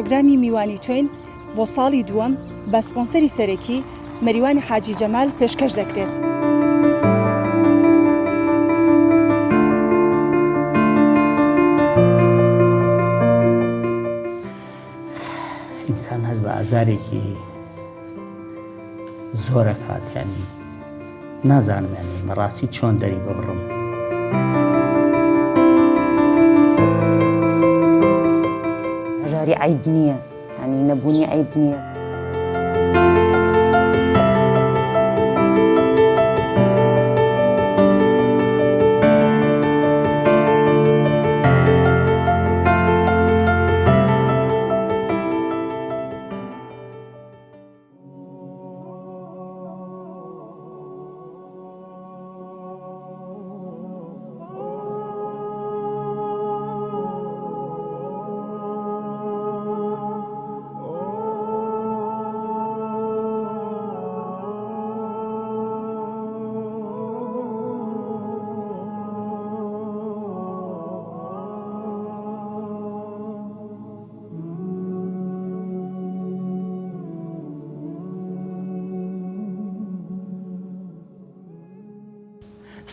پرۆگرامی میوانی توێن بۆ ساڵی دووەم بە سپۆنسەری سەرەکی مەریوانی حاجی جەمال پێشکەش دەکرێت. ئینسان هەست بە ئازارێکی زۆرە کاتیانی نازانم یانی بەڕاستی چۆن دەری ببڕم. هەژاری عیب نییە، ینی نەبوونی عیب نییە.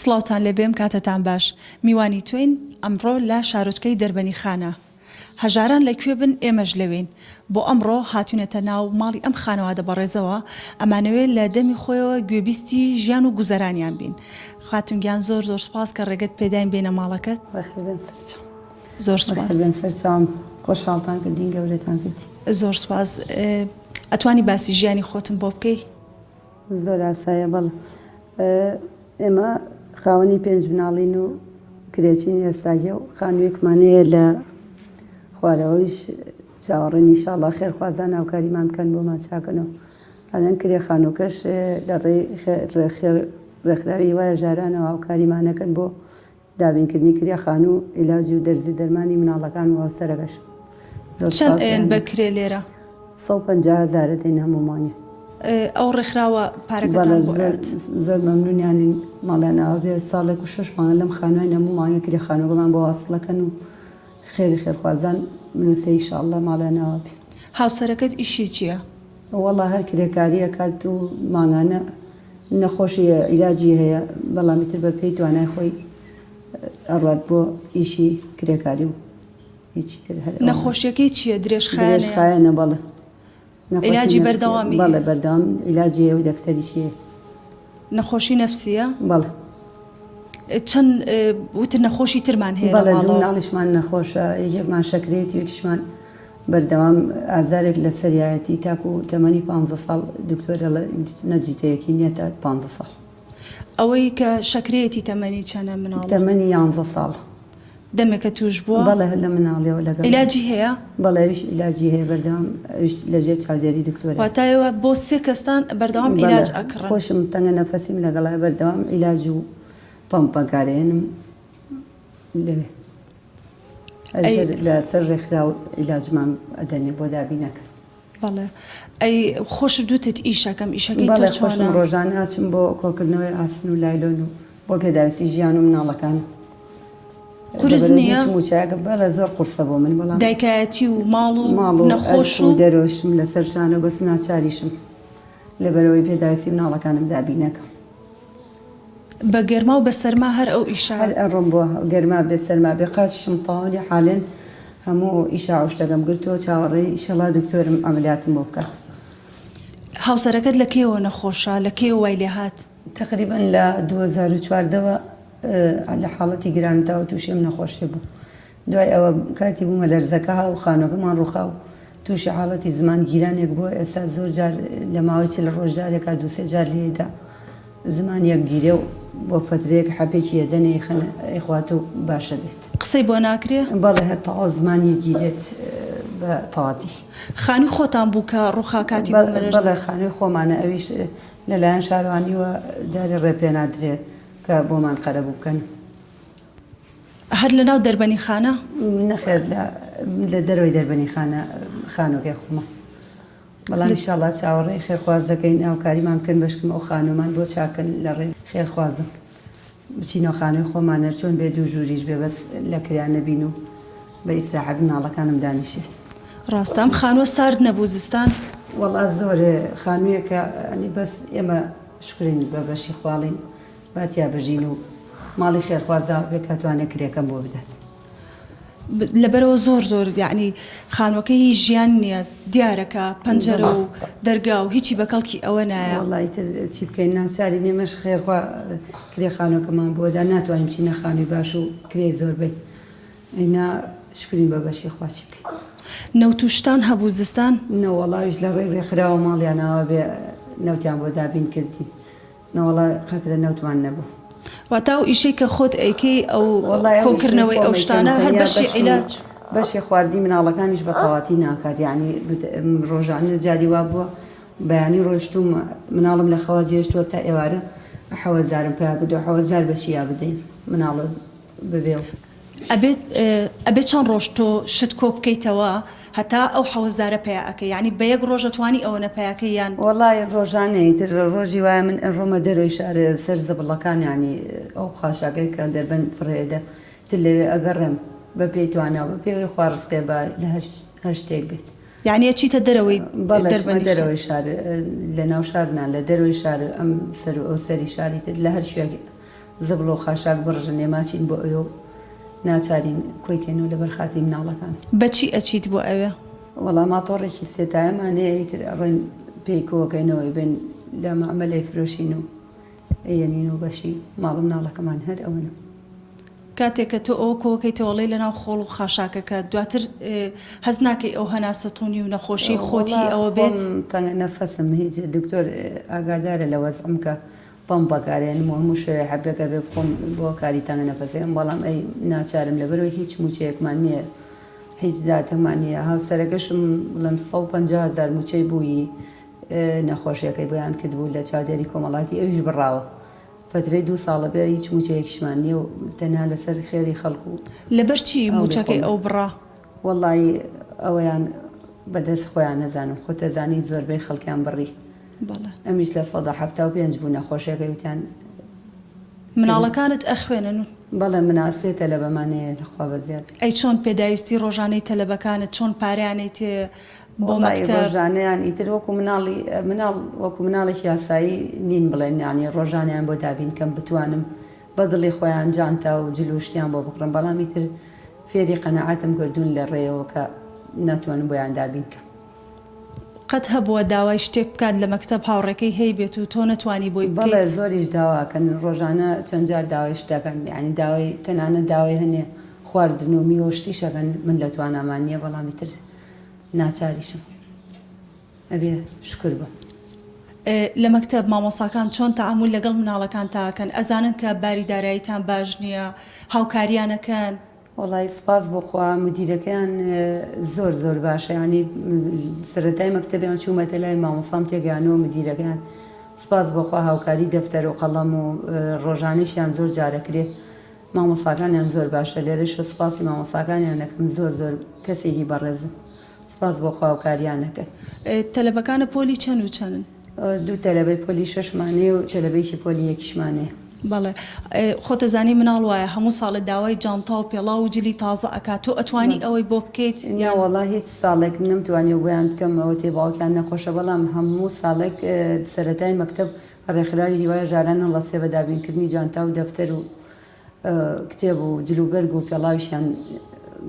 سڵاوتان لەبێم کاتتان باش. میوانی توێن ئەمڕۆ لە شارۆچکەی دەربەنی خانە. هەژاران لەکوێ بن ئێمەش لەوێن. بۆ ئەمڕۆ هاتوونەتە ناو ماڵی ئەم خانەوادە بەڕێزەوە ئەمانەوێت لە دەمی خۆیەوە گوێبیستی ژیان و گوزەرانیان بین. خاتونگیان زۆر زۆر سپاس کە ڕێگەت پێداین بێنە ماڵەکەت. زۆر سپاس. سەرچاوم خۆشحاڵتان کردین، گەورەتان کردی. زۆر سپاس. ئەتوانی باسی ژیانی خۆتم بۆ بکەی؟ زۆر ئاسایە بەڵێ. ئێمە خاوەنی پێنج بناڵین و کرێچین ئێستاگە و خانوویەکمانەیە لە خوارەوەیش چاوەڕێنی ئینشاڵڵا خێرخوازان هاوکاریمان بکەن بۆمان چاکەنەوە. ئەلەن کرێ خانووکەش لە ڕێکخراوی وایە ژارانەوە هاوکاریمانەکەن بۆ دابینکردنی کرێ خانوو عیلاجی و دەرزی و دەرمانی مناڵەکان و هاوسەرەکەش. چەند ئێن بەکرێ لێرە؟ 150,000 دەین هەمومانێ. ئەو ڕێکخراوە پارەکەتان بۆ زۆر مەمنونیانین ماڵیانەوە بێ ساڵێک و 6 مانگە لەم خانووای نەموو مانگە کرێ خانووگەمان بۆ واصلەکەن و خێری خێرخوازان منوسێ ئینشاڵڵا ماڵیانەوە بێ. هاوسەرەکەت ئیشی چییە؟ وەڵا هەر کرێکاریە کات و مانگانە نەخۆشی عیلاجی هەیە، بەڵامی تر بە پێی توانای خۆی ئەڕات بۆ ئیشی کرێکاری و هیچی تر هەر. نەخۆشیەکەی چییە؟ درێژخایەنە بەڵێ. عیلاجی بەردەوامی؟ بەڵێ بەردەوام عیلاجی و دەفتەری چیە. نەخۆشی نەفسیە؟ بەڵێ. چەند وتر نەخۆشی ترمان هەیە؟ بەڵێ مناڵیشمان نەخۆشە، یەکێکمان شەکرێتی، یەکیشمان بەردەوام ئازارێک لە سەریایەتی تاکو و تەمەنی 15 ساڵ دکتۆرە لە نەجیتەیەکی نییە تا 15 ساڵ. ئەوەی کە شەکرێتی تەمەنی چەنە مناڵ؟ تەمەنی 11 ساڵ. دەمێکە توش بووە؟ بەڵێ لە مناڵیەوە لەگەڵ. عیلاجی هەیە؟ بەڵێ ئەویش عیلاجی هەیە بەردەوام، ئەویش لەژێر چاودێری دکتۆرە. واتایەوە بۆ 3 کەستان بەردەوام عیلاج ئەکڕن. خۆشم تەنگە نەفەسیم لەگەڵای بەردەوام عیلاج و پەمپەکارێنم دەوێت. لەسەر ڕێکخرا و عیلاجمان ئەدەنێ بۆ دابینەکە. بەڵێ. ئەی خۆش دوتت ئیشەکەم ئیشەکەی بەڵێ خۆشم ڕۆژانە هاچم بۆ کۆکردنەوەی ئاسن و لایلۆن و بۆ پێداویستی ژیان و مناڵەکان. قورس نییە؟ موچایەکە بەڵێ زۆر قورسە بۆ من، بەڵام دایکایەتی و ماڵ و نەخۆش و دەرۆشم لەسەر شانە بەس ناچاریشم لەبەرەوەی پێداویستی مناڵەکانم دابینەکەم. بە گەرما و بە سەرما هەر ئەو ئیشە؟ هەر ئەڕۆم بۆ گەرما بێ سەرما بێ قاچشم تاوانی حالێن هەموو ئیشا عوشتەکەم گرتووە چاوەڕێی ئیشەڵا دکتۆرم ئەمەلیاتم بۆ بکات. هاوسەرەکەت لەکێوە نەخۆشە؟ لەکێوە وای لێ هات؟ تقریبا لە 2014ەوە لە حاڵەتی گرانتاوە تووشێم نەخۆشی بوو. دوای ئەوە کاتی بوومە لەرزەکە و خانۆکەمان ڕووخا و تووشی حاڵەتی زمان گیرانێک بووە. ئێستا زۆر جار لە ماوەی لە ڕۆژدارێکا 2-3 جار لێدا زمان یەک گیرێ و بۆ فترەیەک حەپێکی ئەدەنێ خەنەخوات و باشە بێت. قسەی بۆ ناکرێ؟ بەڵێ هەر تەواو زمانی گیرێت بە تەواتی. خانووی خۆتان بوو کە ڕووخا کاتی بوو؟ بەڵێ خانووی خۆمانە، ئەویش لەلایەن شاروانیوە جارێ ڕێپێنادرێت کە بۆمان قەرەبوو بکەن. هەر لە ناو دەربەنی خانە؟ نەخێر لە دەرەوەی دەربەنی خانۆکەی خۆمە. بەڵام ئینشاڵڵا چاوەڕێی خێرخوازەکەین هاوکاریمان بکەن بەشکم ئەو خانومان بۆ چاکەن لە ڕێ خێرخوازم بچینەوە خانووی خۆمانە چۆن بێ دوو ژووریش بێ بەس لە کریان نەبین و بە ئیسراحەت مناڵەکانم دانیشێت. ڕاستەم خانوە سارد نەبوو زستان وەڵا زۆر خانوویەکە ئەنی بەس ئێمە شکرین بە بەشی خواڵین باتیا بژین و ماڵی خێرخوازە بێکاتوانێت کرێکەم بۆ بدات. لەبەرەوە زۆر یعنی خانوەکە هیچ ژیان نییە دیارەکە پەنجەرە و دەرگا و هیچی بەکەڵکی ئەوە نایە وڵی تر چی بکەین ناچاری نێمەش خێرخوا کرێ خانوەکەمان بۆدا ناتوانین چینە خانووی باش و کرێ زۆر بیت ئەینا شکرین بە بەشی خواچی بکەین. نەوتوشتان هەبوو زستان نەوەڵاویش لە ڕێ ڕێکخراوە ماڵیانەوە بێ نەوتیان بۆ دابین کردی نەوەڵا قەترە نەوتمان نەبوو. واتە و ئیشەی کە خۆت ئەیکەی ئەو کۆکردنەوەی ئەو شتانە هەر بەشی عیلاج بەشی خواردی مناڵەکانیش بە تەواتی ناکات یعنی ڕۆژانە جاری وا بووە بەیانی ڕۆشتوم مناڵم لە خەوا جێشتووە تا ئێوارە 1000 پیاکردو 1000 بەشییا بدەین مناڵە ببێ ئەبێت چەند ڕۆژ تۆ شت کۆ بکەیتەوە هەتا ئەو 1000 پیاەکە یعنی بە یەک ڕۆژە توانی ئەوەنە پیاکەیان وڵای ڕۆژانەی تر ڕۆژی وایە من ڕۆمە دەرۆی شارە سەر زەبڵەکان ینی ئەو خاشاکەی کە دەربەن فڕێدە تر لەوێ ئەگەڕێم بە پێی تواناوە بە پێوەی خوارستێ بە لە هەر شتێک بێت یعنی چیتە دەرەوەی دەرەوەی شار لە ناو شارنان لە دەرەوەی شار ئەم سەر ئەو سەری شاری تر لە هەر شوێک زەبڵ و خاشاک بڕژن نێماچین بۆ ئەوێ ناچارین کۆیکەنەوە لە بەرخاتی مناڵەکان. بەچی ئەچیت بۆ ئەوێ؟ وەڵام ماتۆڕێکی سێتایەمانەیە ئیتر ڕێن پێی کۆکەینەوەی بێن لە مەعمەلەی فرۆشین و ئەیەنین و بەشی ماڵ مناڵەکەمان هەر ئەوەنە. کاتێککە تۆ ئەوە کۆکەیتەوەڵی لە ناو خۆڵ و خاشاکەکە دواتر هەز ناکەی ئەو هەناسەتونی و نەخۆشی خۆتی ئەوە بێت تەنگە نەفەسم هیچ دکتۆر ئاگادارە لە وەزعم کە پەم بەکارێن هەموو شوێ حەبەکە بێ بخۆم بۆ کاری تەنگە نەفەسێم بەڵام ئەی ناچارم لەبەرەوەی هیچ موچەیەکمان نییە هیچ داتەمان نییە هاوسەرەکەشم لەم 150,000 موچەی بووی نەخۆشیەکەی بۆیان کردبوو لە چاودێری کۆمەڵاتی ئەویش بڕاوە فترەی 2 ساڵە بێ هیچ موچەیەکیشمان نییە و تەنها لەسەر خێری خەڵکو لەبەر چی موچەکەی ئەو بڕا؟ وەڵی ئەوەیان بەدەست خۆیان نەزانم خۆتەزانی زۆربەی خەڵکیان بڕی ئەمیش لە 175 بوو نەخۆشیەکەی وتیان مناڵەکانت ئەخوێنن و بەڵێ مناسێتە لە بەمانەیە لەخوا بەزیاد ئەی چۆن پێداویستی ڕۆژانەی تەلەبەکانت چۆن پارەیانەی تێ بۆ مەکتەب ڕۆژانەیان ئیتر وەکو مناڵ وەکو مناڵێکی یاسایی نین بڵێن ینی ڕۆژانیان بۆ دابین کەم بتوانم بەدڵی خۆیان جانتا و جلوشتیان بۆ بکڕم بەڵام ئیتر فێری قەنەعەتم کردوون لە ڕێەوە کە ناتوانم بۆیان دابین کەم. قەت هەبووە داوای شتێک بکات لە مەکتەب هاوڕێکەی هەی بێت و تۆ نەتوانی بۆی بڵێ زۆریش داواکەن ڕۆژانە چەند جار داوای شتەکەن یعنی داوای تەنانە داوای هەنێ خواردن و میوەشتیشەکەن من لە توانامان نییە بەڵامی تر ناچاریشم ئەبێ شکر بە. لە مەکتەب مامۆساکان چۆن تەعامل لەگەڵ مناڵەکان تاکەن ئەزانن کە باریداراییتان باش نییە هاوکاریانەکەن؟ وڵی سپاس بۆخوا مدیرەکەیان زۆر باشە ینی سەرەتای مەکتەبیان چوومەتە لای مامۆسام تێگەیانەوە مدیرەکەیان سپاس بۆخوا هاوکاری دەفتەر و قەڵەم و ڕۆژانیشیان زۆر جارەکرێت مامۆساکانیان زۆر باشە لێرەش و سپاسی مامۆساکانیان نەکەم زۆر کەسێکی بەڕێزن سپاس بۆخوا هاوکاریانەکە. تەلەبەکانە پۆلی چەند و چەندن؟ 2 تەلەبەی پۆلی 6مانەیە و تەلەبەیکی پۆلی 1مانەیە. بەڵێ خۆتەزانی مناڵ وایە هەموو ساڵە داوای جانتا و پێڵا و جلی تازە ئەکات تۆ ئەتوانی ئەوەی بۆ بکەیت یا وەڵا هیچ ساڵێک نەمتوانی بۆیان بکەم ئەوە تێباوکیان نەخۆشە بەڵام هەموو ساڵێک سەرەتای مەکتەب ڕێکخراوی دیوایە ژاران هەڵەسێ بە دابینکردنی جانتا و دەفتەر و کتێب و جلوبەرگ و پێڵاویشیان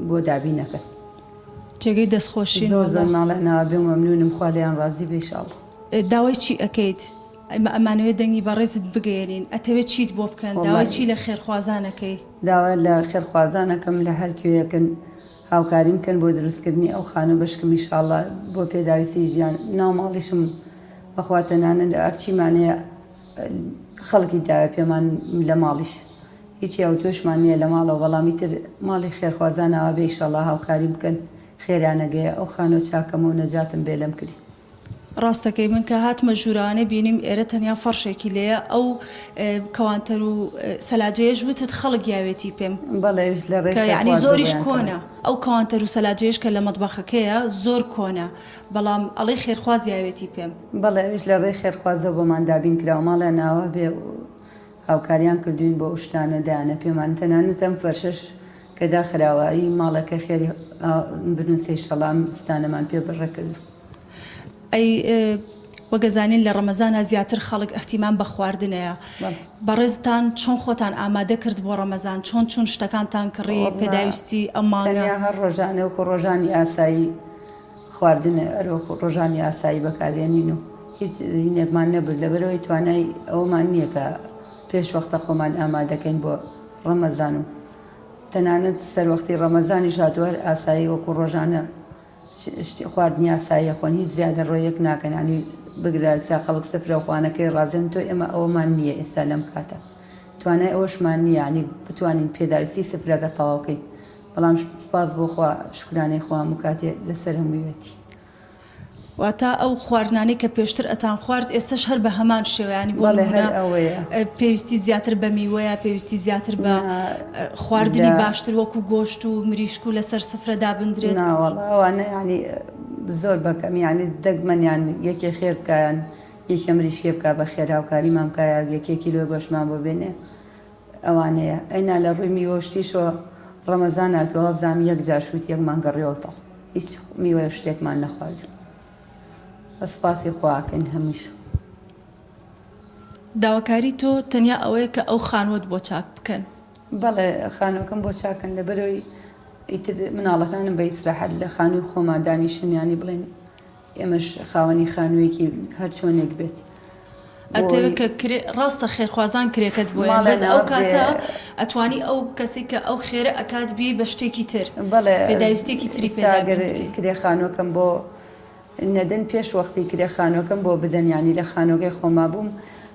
بۆ دابینەکە جێگەی دەستخۆشی زۆر ناڵێ ناوابێ و مەمنونم خوا لێیان ڕازی بێ ئینشاڵڵا. داوای چی ئەەکەیت؟ ئەمانەوێت دەنگی بەڕێزت بگەێنین ئەتەوێت چیت بۆ بکەن داوای چی لە خێرخوازانەکەی؟ داوا لە خێرخوازانەکەم لە هەر کوێیەکن هاوکاری بکەن بۆ دروستکردنی ئەو خانە بەشکم ئینشاڵڵا بۆ پێداویستی ژیان ناو ماڵیشم بەخوا تەنانە لە ئەرچیمانەیە خەڵکی داوای پێمان لە ماڵیش هیچی ئەو توێشمان نییە لە ماڵەوە بەڵامی تر ماڵی خێرخوازانەوە بێ ئینشاڵڵا هاوکاری بکەن خێرانەگەیە ئەو خانۆ چاکەم و نەجاتم بێ لەم کردی. ڕاستەکەی من کە هاتمە ژوورانە بینیم ئێرە تەنیا فەرشێکی لێیە ئەو کەوانتەر و سەلاجەیەش وتت خەڵک یاوێتی پێم بەڵێ لە ڕێ زۆریش کۆنە ئەو کەوانتەر و سەلاجەیەش کە لە مەتبەخەکەیە زۆر کۆنە بەڵام ئەڵێ خێرخواز یاوێتی پێم بەڵێویش لە ڕێ خێرخوازە بۆمان دابین کراوە ماڵە ناوە بێ هاوکاریان کردوین بۆ شتانە دایانە پێمان تەنانەت ئەم فەرشەش کە داخراوایی ماڵەکە خێری بنووسی شەڵام ستانەمان پێ بڕە کرد. ئەی وەگەزانین لە ڕەمەزانە زیاتر خەڵک ئەحتیمان بە خواردنەیە بەڕێزتان چۆن خۆتان ئامادە کرد بۆ ڕەمەزان چۆن چون شتەکانتان کڕی پێداویستی ئەم ماڵە هەر ڕۆژانە وەکو ڕۆژانی ئاسایی خواردنە ئەرۆکو ڕۆژانی ئاسایی بەکارێنین و هیچ زینێکمان نەبوو لەبەرەوەی توانای ئەومان نییە کە پێش وەختە خۆمان ئامادەکەین بۆ ڕەمەزان و تەنانەت سەروەختی ڕەمەزانی هاتووە هەر ئاسایی وەکو ڕۆژانە خواردنی ئاساییە خۆن هیچ زیادە ڕۆیەک ناکەنانی بگراتسا خەڵک سفرە خوانەکەی ڕازێن تۆ ئێمە ئەوەمان نییە ئێستا لەم کاتە توانای ئەوەشمان نییە ینی بتوانین پێداویستی سفرەکە تەواوکەین بەڵام سپاس بۆ خوا شکرانەی خوام و کاتێ لەسەر هەموویەتی واتە ئەو خواردنانەی کە پێشتر ئەتان خوارد ئێستش هەر بە هەمان شێوەیانی بۆ پێویستی زیاتر بە میوەیە پێویستی زیاتر بە خواردنی باشتر وەکو گۆشت و مریشک و لەسەر سفرەدا بندرێت ئەوانە ینی زۆر بەکەم یعنی دەگمەنیان یەکێ خێر بکایان یەکێ مریشیە بکە بە خێراوکاریمان بکایە یەکێکی لۆ گۆشتمان بۆ بێنێ ئەوانەیە ئەینا لە ڕووی میوەشتیشەوە ڕەمەزان هاتووە هەبزام یەک جار شووت یەکمان گەڕێەوەتەوە هیچ میوە شتێکمان نەخواردن سپاسی خواکەین هەمیشە داواکاری تۆ تەنیا ئەوەیە کە ئەو خانوەت بۆ چاک بکەن بەڵێ خانوەکەم بۆ چاکەن لەبەرەوەی ئیتر مناڵەکانم بە ئیسراحەت لە خانووی خۆمان دانیشتنیانی بڵێن ئێمەش خاوەنی خانوویەکی هەر چۆنێک بێت ئەتەوە کە ڕاستە خێرخوازان کرێکت بۆیە بەس ئەو کاتە ئەتوانی ئەو کەسی کە ئەو خێرە ئەکات بی بە شتێکی تر بەڵێ پێداویستێکی تری پێداگەر کرێ خانووەکەم بۆ نەدەن پێش وەختی کرێ خانووەکەم بۆ بدەنیانی لە خانۆگەی خۆما بووم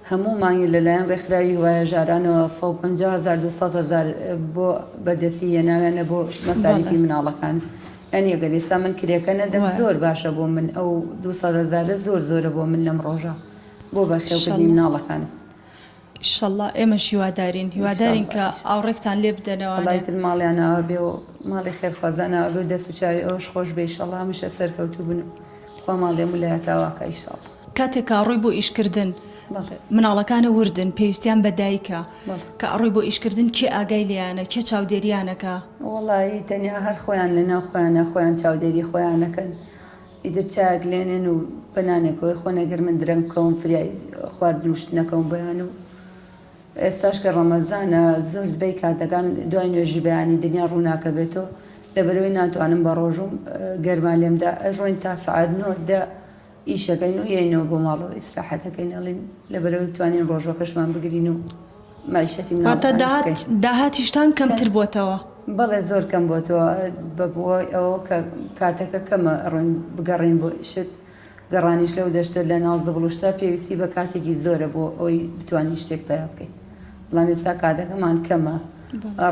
هەموو مانگی لەلایەن ڕێکخراوی وایە ژارانەوە 150,000 بۆ بەدەستی هێناوێنە بۆ مەسالیفی مناڵەکان ئەنی ئەگەر ئێستا من کرێکە نەدەم زۆر باشە بۆ من ئەو 200,000 زۆر زۆرە بۆ من لەم ڕۆژە بۆ بەخێوکردنی مناڵەکانە ئیشەڵڵا ئێمەش هیوادارین کە ئاوڕێکتان لێ بدەنەوە لایتر ماڵیانەوە بێ و ماڵی خێرخوازانەوە بێ و دەست و چاوی ئەوش خۆش بێ ئیشەڵڵا هەمیشە سەرکەوتوو بن خوا ماڵێم و لایەکاواکە ئیشەڵڵا کاتێک ئاڕووی بۆ ئیشکردن مناڵەکانە وردن پێویستیان بە دایکە کە ئەڕووی بۆ ئیشکردن کێ ئاگای لیانە کێ چاودێریانەکە وەڵایی تەنیا هەر خۆیان لەناو خۆیانە خۆیان چاودێری خۆیانەکەن ئیتر چاک لێنێن و بەنانێکەوەی خۆنەگەر من درەنگ بکەوم فریای خواردنوشت نەکەم بەیان و ئێستاش کە ڕەمەزانە زۆر بەی کاتەکان دوای نوێژی بەیانی دنیا ڕووناکە بێتەوە لەبەرەوەی ناتوانم بە ڕۆژوم گەرمان لێمدا ئەژۆین تا سەعات 9 ئیشەکەین و یەینەوە بۆ ماڵەوە ئیسراحەتەکەین ئەڵین لەبەرەوەی توانین ڕۆژۆکەشمان بگرین و معیشەتی داهاتیشتان کەمتر بۆتەوە بەڵێ زۆر کەم بۆتەوە بەبووە ئەوە کە کاتەکە کەمە ڕۆین بگەڕین بۆ شت گەڕانیش لەو دەشتە لە ناو زەبڵوشتا پێویستی بە کاتێکی زۆرە بۆ ئەوی بتوانین شتێک پیا بکەین بەڵام ئێستا کاتەکەمان کەمە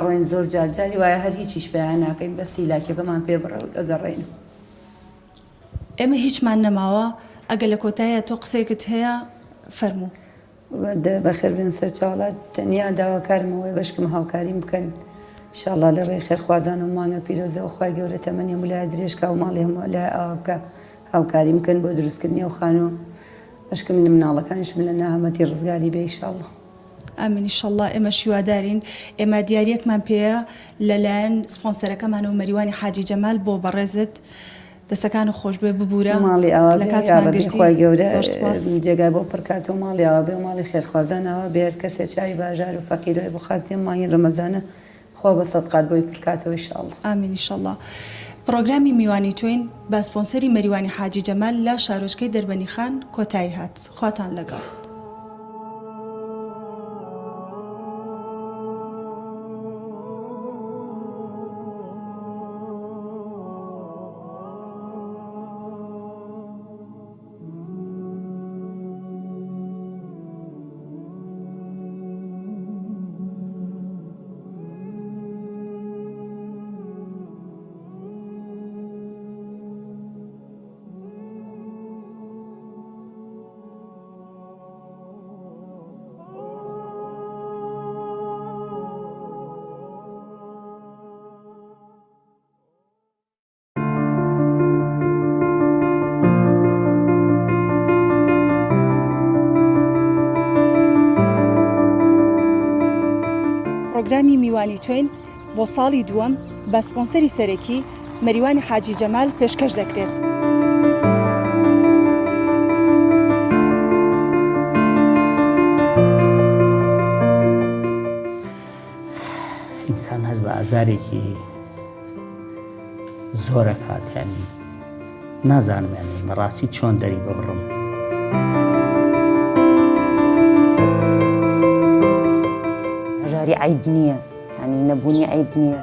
ڕۆین زۆر جارجاری وایە هەر هیچیش پێیان ناکەین بە سیلاکێکەکەمان پێ ئەگەڕێین ئێمە هیچمان نەماوە ئەگە لە کۆتایە تۆ قسێکت هەیە فەرموو بەخێر بن سەر چاڵات تەنیا داواکارمەوەی بەشکم هاوکاریم بکەن ئینشاءڵڵا لە ڕێی خێرخوازان و مانگە پیرۆزە و خوای گەورە تەمەنی ویلایە درێژکا و ماڵی هەموو لای ئەوە بکە هاوکاری بکەن بۆ دروستکردنی ئەو خانوو بەشکم من مناڵەکانیشم لە ناهەمەتی ڕزگاری بێ ئینشاءڵڵا ئامین ئینشاءڵڵا ئێمە شیوادارین ئێمە دیارەکمان پێەیە لەلایەن سپۆنسەرەکەمان و مەریوانی حاجی جەمال بۆ بەڕێزت دەستەکان و خۆش بێ ببوورە ماڵی ئەوە خۆی گەورە جێگای بۆ پڕکات و ماڵی ئەوە بێ و ماڵی خێرخوازانەوە بێر کەسێ چاوی باژار و فەقیرۆی بۆ خاتێ ماین ڕەمەزانە خۆ بە سەدقات بۆی پڕکاتەوە ئینشاءڵڵا ئامین ئینشاءڵڵا پرۆگرامی میوانی توین بە سپۆنسەری مەریوانی حاجی جەمال لە شارۆچکەی دەربەنی خان کۆتایی هات خواتان لەگەڵ پرۆگرامی میوانی توین بۆ ساڵی دووەم بە سپۆنسەری سەرەکی مەریوانی حاجی جەمال پێشکەش دەکرێت. ئینسان هەست بە ئازارێکی زۆرە کاتیانی نازانم یانی بەڕاستی چۆن دەری ببڕم. هەژاری عیب نییە، ینی نەبوونی عیب نییە.